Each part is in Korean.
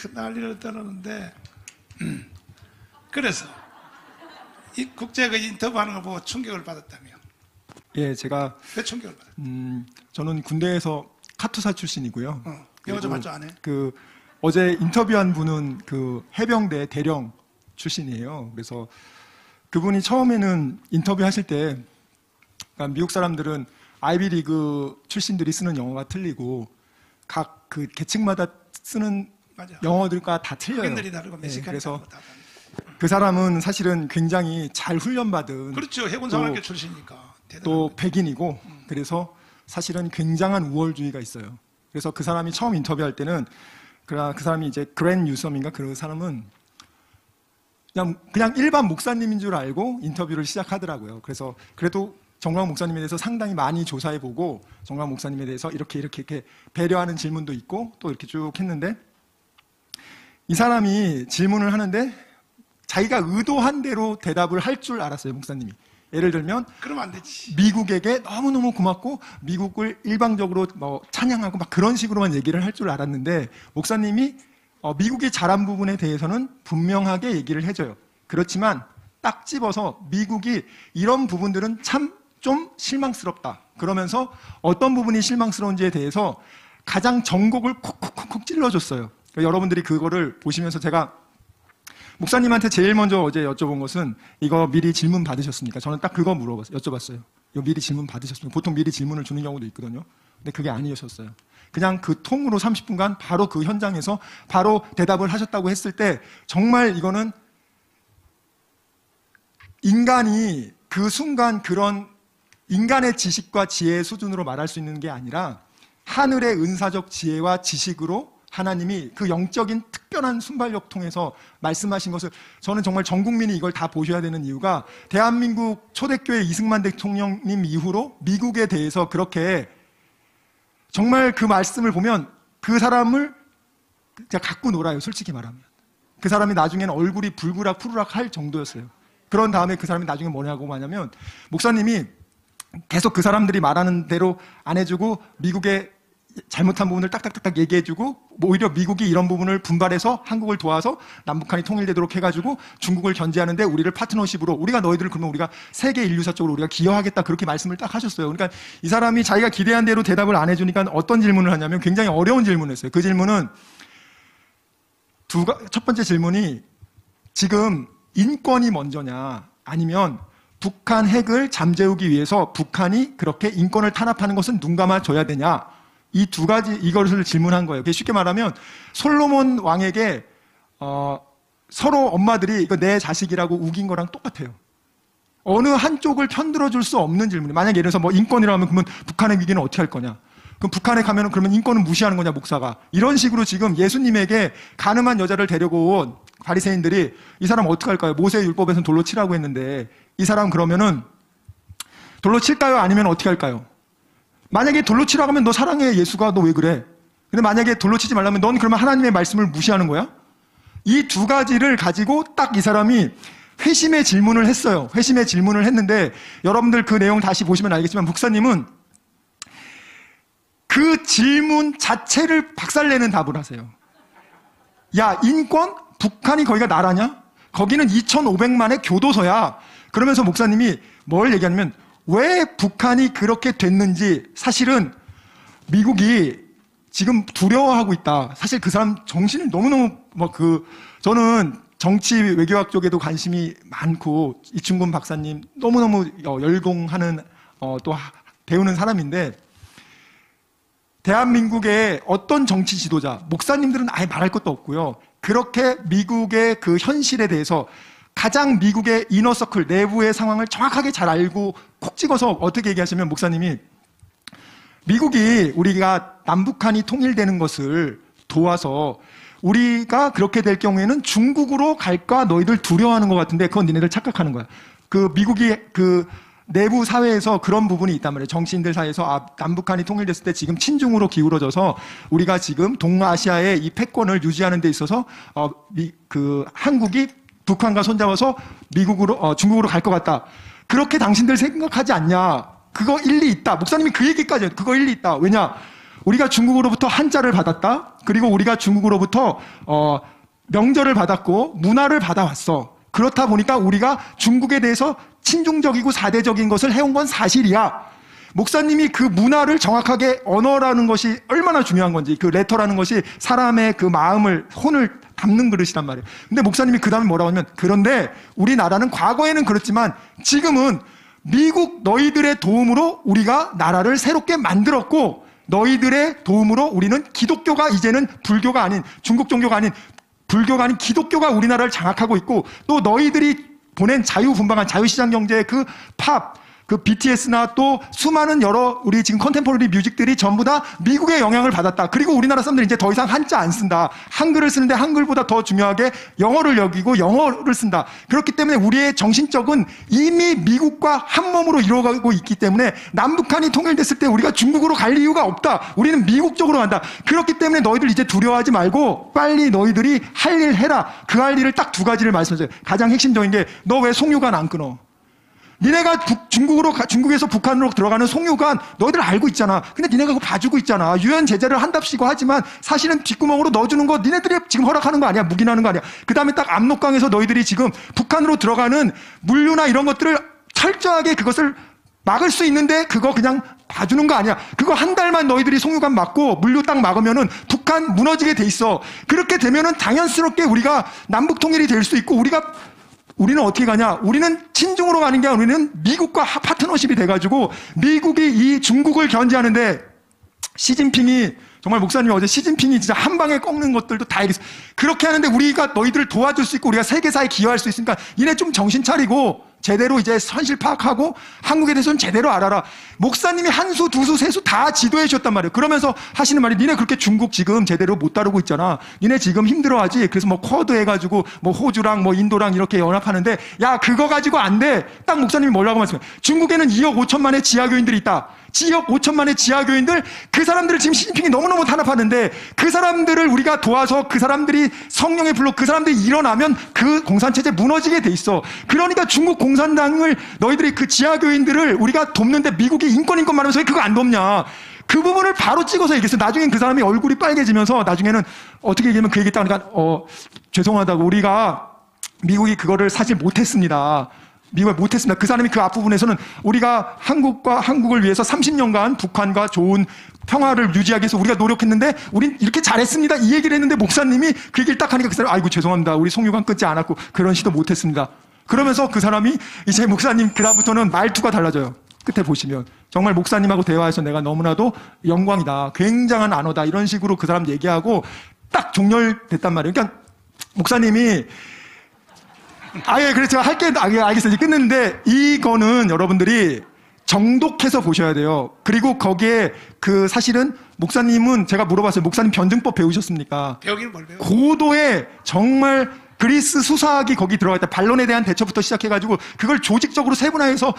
큰 난리를 떨었는데 그래서 이 국제가 인터뷰하는 거 보고 충격을 받았다며. 예, 제가 왜 충격을 받았어요? 저는 군대에서 카투사 출신이고요. 영어 좀 할 줄 아네. 어제 인터뷰한 분은 그 해병대 대령 출신이에요. 그래서 그분이 처음에는 인터뷰 하실 때, 그러니까 미국 사람들은 아이비리그 출신들이 쓰는 영어가 틀리고 각 그 계층마다 쓰는 맞아. 영어들과 다 틀려요. 흑인들이 다르고 멕시칸이 그래서 다르고 다 다르고. 그 사람은 사실은 굉장히 잘 훈련받은 그렇죠. 해군사관학교 출신이니까. 또 대단합니다. 백인이고 그래서 사실은 굉장한 우월주의가 있어요. 그래서 그 사람이 처음 인터뷰할 때는 그 사람이 이제 그랜 유섬인가 그 사람은 그냥 일반 목사님인 줄 알고 인터뷰를 시작하더라고요. 그래서 그래도 정광 목사님에 대해서 상당히 많이 조사해보고 정광 목사님에 대해서 이렇게 배려하는 질문도 있고 또 이렇게 쭉 했는데 이 사람이 질문을 하는데 자기가 의도한 대로 대답을 할 줄 알았어요, 목사님이. 예를 들면 그러면 안 되지. 미국에게 너무너무 고맙고 미국을 일방적으로 찬양하고 막 그런 식으로만 얘기를 할 줄 알았는데 목사님이 미국이 잘한 부분에 대해서는 분명하게 얘기를 해줘요. 그렇지만 딱 집어서 미국이 이런 부분들은 참 좀 실망스럽다. 그러면서 어떤 부분이 실망스러운지에 대해서 가장 전곡을 콕콕콕 찔러줬어요. 그러니까 여러분들이 그거를 보시면서 제가 목사님한테 제일 먼저 어제 여쭤본 것은 이거 미리 질문 받으셨습니까? 저는 딱 그거 여쭤봤어요. 이거 미리 질문 받으셨습니까? 보통 미리 질문을 주는 경우도 있거든요. 근데 그게 아니셨어요. 그냥 그 통으로 30분간 바로 그 현장에서 바로 대답을 하셨다고 했을 때 정말 이거는 인간이 그 순간 그런 인간의 지식과 지혜의 수준으로 말할 수 있는 게 아니라 하늘의 은사적 지혜와 지식으로 하나님이 그 영적인 특별한 순발력 통해서 말씀하신 것을 저는 정말 전 국민이 이걸 다 보셔야 되는 이유가 대한민국 초대교회 이승만 대통령님 이후로 미국에 대해서 그렇게 정말 그 말씀을 보면 그 사람을 그냥 갖고 놀아요. 솔직히 말하면. 그 사람이 나중에는 얼굴이 불그락 푸르락 할 정도였어요. 그런 다음에 그 사람이 나중에 뭐냐고 하냐면 목사님이 계속 그 사람들이 말하는 대로 안 해주고 미국의 잘못한 부분을 딱딱딱딱 얘기해주고 오히려 미국이 이런 부분을 분발해서 한국을 도와서 남북한이 통일되도록 해가지고 중국을 견제하는데 우리를 파트너십으로 우리가 너희들을 그러면 우리가 세계 인류사 쪽으로 우리가 기여하겠다 그렇게 말씀을 딱 하셨어요. 그러니까 이 사람이 자기가 기대한 대로 대답을 안 해주니까 어떤 질문을 하냐면 굉장히 어려운 질문을 했어요. 그 질문은 첫 번째 질문이 지금 인권이 먼저냐 아니면 북한 핵을 잠재우기 위해서 북한이 그렇게 인권을 탄압하는 것은 눈 감아줘야 되냐 이 두 가지 이것을 질문한 거예요. 쉽게 말하면 솔로몬 왕에게 서로 엄마들이 이거 내 자식이라고 우긴 거랑 똑같아요. 어느 한쪽을 편들어 줄 수 없는 질문이 만약에 예를 들어서 뭐 인권이라고 하면 그러면 북한의 위기는 어떻게 할 거냐? 그럼 북한에 가면은 그러면 인권은 무시하는 거냐 목사가? 이런 식으로 지금 예수님에게 가늠한 여자를 데리고 온 바리새인들이 이 사람 어떻게 할까요? 모세 율법에서는 돌로 치라고 했는데 이 사람 그러면은 돌로 칠까요? 아니면 어떻게 할까요? 만약에 돌로 치라고 하면 너 사랑해 예수가 너 왜 그래? 근데 만약에 돌로 치지 말라면 넌 그러면 하나님의 말씀을 무시하는 거야? 이 두 가지를 가지고 딱 이 사람이 회심의 질문을 했어요. 회심의 질문을 했는데 여러분들 그 내용 다시 보시면 알겠지만 목사님은 그 질문 자체를 박살내는 답을 하세요. 야, 인권? 북한이 거기가 나라냐? 거기는 2,500만의 교도소야. 그러면서 목사님이 뭘 얘기하냐면 왜 북한이 그렇게 됐는지 사실은 미국이 지금 두려워하고 있다. 사실 그 사람 정신을 너무너무 저는 정치 외교학 쪽에도 관심이 많고 이충근 박사님 너무너무 열공하는 또 배우는 사람인데 대한민국의 어떤 정치 지도자, 목사님들은 아예 말할 것도 없고요. 그렇게 미국의 그 현실에 대해서 가장 미국의 이너서클, 내부의 상황을 정확하게 잘 알고 콕 찍어서 어떻게 얘기하시면 목사님이 미국이 우리가 남북한이 통일되는 것을 도와서 우리가 그렇게 될 경우에는 중국으로 갈까 너희들 두려워하는 것 같은데 그건 니네들 착각하는 거야. 그 미국이 그 내부 사회에서 그런 부분이 있단 말이에요. 정치인들 사이에서 남북한이 통일됐을 때 지금 친중으로 기울어져서 우리가 지금 동아시아의 이 패권을 유지하는 데 있어서 한국이 북한과 손잡아서 중국으로 갈 것 같다. 그렇게 당신들 생각하지 않냐? 그거 일리 있다. 목사님이 그 얘기까지 해요. 그거 일리 있다. 왜냐? 우리가 중국으로부터 한자를 받았다. 그리고 우리가 중국으로부터 명절을 받았고 문화를 받아왔어. 그렇다 보니까 우리가 중국에 대해서 친중적이고 사대적인 것을 해온 건 사실이야. 목사님이 그 문화를 정확하게 언어라는 것이 얼마나 중요한 건지, 그 레터라는 것이 사람의 그 마음을, 혼을 담는 그릇이란 말이에요. 근데 목사님이 그 다음에 뭐라고 하면, 그런데 우리나라는 과거에는 그렇지만 지금은 미국 너희들의 도움으로 우리가 나라를 새롭게 만들었고, 너희들의 도움으로 우리는 기독교가 이제는 불교가 아닌, 중국 종교가 아닌 불교가 아닌 기독교가 우리나라를 장악하고 있고, 또 너희들이 보낸 자유분방한 자유시장 경제의 그 팝, 그 BTS나 또 수많은 여러 우리 지금 컨템포러리 뮤직들이 전부 다 미국의 영향을 받았다. 그리고 우리나라 사람들이 이제 더 이상 한자 안 쓴다. 한글을 쓰는데 한글보다 더 중요하게 영어를 여기고 영어를 쓴다. 그렇기 때문에 우리의 정신적은 이미 미국과 한 몸으로 이루어가고 있기 때문에 남북한이 통일됐을 때 우리가 중국으로 갈 이유가 없다. 우리는 미국 쪽으로 간다. 그렇기 때문에 너희들 이제 두려워하지 말고 빨리 너희들이 할 일 해라. 그 할 일을 딱 두 가지를 말씀하세요. 가장 핵심적인 게 너 왜 송유관 안 끊어? 니네가 중국에서 북한으로 들어가는 송유관 너희들 알고 있잖아. 근데 니네가 그거 봐주고 있잖아. 유엔 제재를 한답시고 하지만 사실은 뒷구멍으로 넣어주는 거 니네들이 지금 허락하는 거 아니야. 묵인하는 거 아니야. 그 다음에 딱 압록강에서 너희들이 지금 북한으로 들어가는 물류나 이런 것들을 철저하게 그것을 막을 수 있는데 그거 그냥 봐주는 거 아니야. 그거 한 달만 너희들이 송유관 막고 물류 딱 막으면은 북한 무너지게 돼 있어. 그렇게 되면은 당연스럽게 우리가 남북 통일이 될 수 있고 우리는 어떻게 가냐? 우리는 친중으로 가는 게 아니라 우리는 미국과 파트너십이 돼가지고 미국이 이 중국을 견제하는데 시진핑이 정말 목사님이 어제 시진핑이 진짜 한 방에 꺾는 것들도 다 얘기했어. 그렇게 하는데 우리가 너희들을 도와줄 수 있고 우리가 세계사에 기여할 수 있으니까 니네 좀 정신 차리고 제대로 이제 현실 파악하고 한국에 대해서는 제대로 알아라. 목사님이 한 수, 두 수, 세 수 다 지도해 주셨단 말이에요. 그러면서 하시는 말이 니네 그렇게 중국 지금 제대로 못 다루고 있잖아. 니네 지금 힘들어하지. 그래서 뭐 쿼드 해가지고 뭐 호주랑 뭐 인도랑 이렇게 연합하는데 야 그거 가지고 안 돼. 딱 목사님이 뭐라고 말씀해요. 중국에는 2억 5천만의 지하교인들이 있다. 2억 5천만의 지하교인들 그 사람들을 지금 시진핑이 너무너무 탄압하는데 그 사람들을 우리가 도와서 그 사람들이 성령의 불로 그 사람들이 일어나면 그 공산체제 무너지게 돼 있어. 그러니까 중국 공산당을 너희들이 그 지하교인들을 우리가 돕는데 미국이 인권 말하면서 왜 그거 안 돕냐. 그 부분을 바로 찍어서 얘기했어요. 나중엔 그 사람이 얼굴이 빨개지면서 나중에는 어떻게 얘기하면 그 얘기 딱 하니까 죄송하다고 우리가 미국이 그거를 사실 못했습니다. 미국을 못했습니다. 그 사람이 그 앞부분에서는 우리가 한국을 위해서 30년간 북한과 좋은 평화를 유지하기 위해서 우리가 노력했는데 우린 이렇게 잘했습니다. 이 얘기를 했는데 목사님이 그 얘기를 딱 하니까 그 사람이 아이고 죄송합니다. 우리 송유관 끊지 않았고 그런 시도 못했습니다. 그러면서 그 사람이 이제 목사님 그다음부터는 말투가 달라져요. 끝에 보시면 정말 목사님하고 대화해서 내가 너무나도 영광이다. 굉장한 안어다. 이런 식으로 그 사람 얘기하고 딱 종렬됐단 말이에요. 그러니까 목사님이 예, 그래서 제가 알겠어요. 이제 끊는데 이거는 여러분들이 정독해서 보셔야 돼요. 그리고 거기에 사실은 목사님은 제가 물어봤어요. 목사님 변증법 배우셨습니까? 배우기는 뭘 배워? 고도의 정말 그리스 수사학이 거기 들어가 있다. 반론에 대한 대처부터 시작해가지고 그걸 조직적으로 세분화해서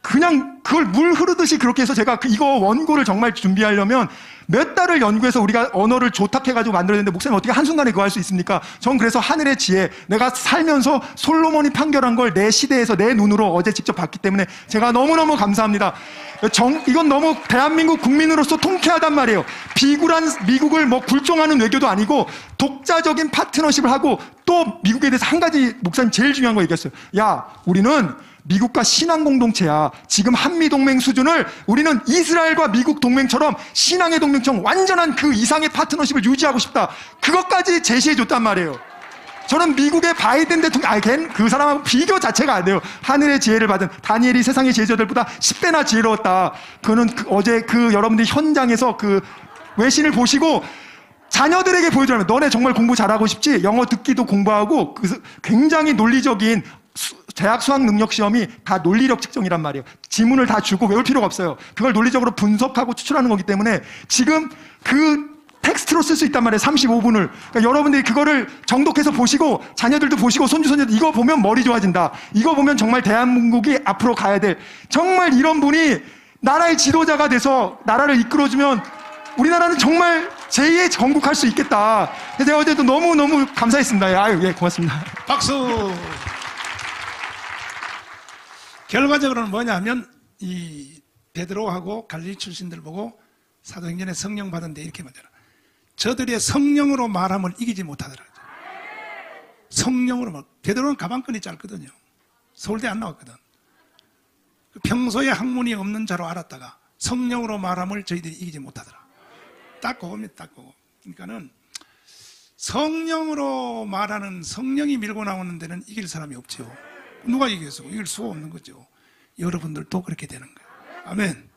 그냥 그걸 물 흐르듯이 그렇게 해서 제가 이거 원고를 정말 준비하려면 몇 달을 연구해서 우리가 언어를 조탁해가지고 만들어냈는데 목사님 어떻게 한순간에 그거 할 수 있습니까? 전 그래서 하늘의 지혜, 내가 살면서 솔로몬이 판결한 걸 내 시대에서 내 눈으로 어제 직접 봤기 때문에 제가 너무너무 감사합니다. 이건 너무 대한민국 국민으로서 통쾌하단 말이에요. 비굴한 미국을 뭐 굴종하는 외교도 아니고 독자적인 파트너십을 하고 또 미국에 대해서 한 가지 목사님 제일 중요한 거 얘기했어요. 야, 우리는 미국과 신앙 공동체야. 지금 한미동맹 수준을 우리는 이스라엘과 미국 동맹처럼 신앙의 동맹처럼 완전한 그 이상의 파트너십을 유지하고 싶다. 그것까지 제시해줬단 말이에요. 저는 미국의 바이든 대통령, 그 사람하고 비교 자체가 안 돼요. 하늘의 지혜를 받은 다니엘이 세상의 제자들보다 10배나 지혜로웠다. 그거는 어제 여러분들이 현장에서 외신을 보시고 자녀들에게 보여주라면 너네 정말 공부 잘하고 싶지? 영어 듣기도 공부하고 굉장히 논리적인 대학 수학 능력 시험이 다 논리력 측정이란 말이에요. 지문을 다 주고 외울 필요가 없어요. 그걸 논리적으로 분석하고 추출하는 거기 때문에 지금 텍스트로 쓸 수 있단 말이에요. 35분을. 그러니까 여러분들이 그거를 정독해서 보시고 자녀들도 보시고 손주손녀들 이거 보면 머리 좋아진다. 이거 보면 정말 대한민국이 앞으로 가야 될 정말 이런 분이 나라의 지도자가 돼서 나라를 이끌어주면 우리나라는 정말 제2의 전국할 수 있겠다. 그래서 제가 어제도 너무너무 감사했습니다. 예, 고맙습니다. 박수. 결과적으로는 뭐냐면 이 베드로하고 갈릴리 출신들 보고 사도행전에 성령 받은데 이렇게 말하잖아. 저들의 성령으로 말함을 이기지 못하더라. 성령으로 말. 베드로는 가방끈이 짧거든요. 서울대 안 나왔거든. 평소에 학문이 없는 자로 알았다가 성령으로 말함을 저희들이 이기지 못하더라. 딱 그겁니다. 딱 그거. 그러니까는 성령으로 말하는, 성령이 밀고 나오는 데는 이길 사람이 없죠. 누가 이겼어? 이길 수가 없는 거죠. 여러분들도 그렇게 되는 거예요. 아멘.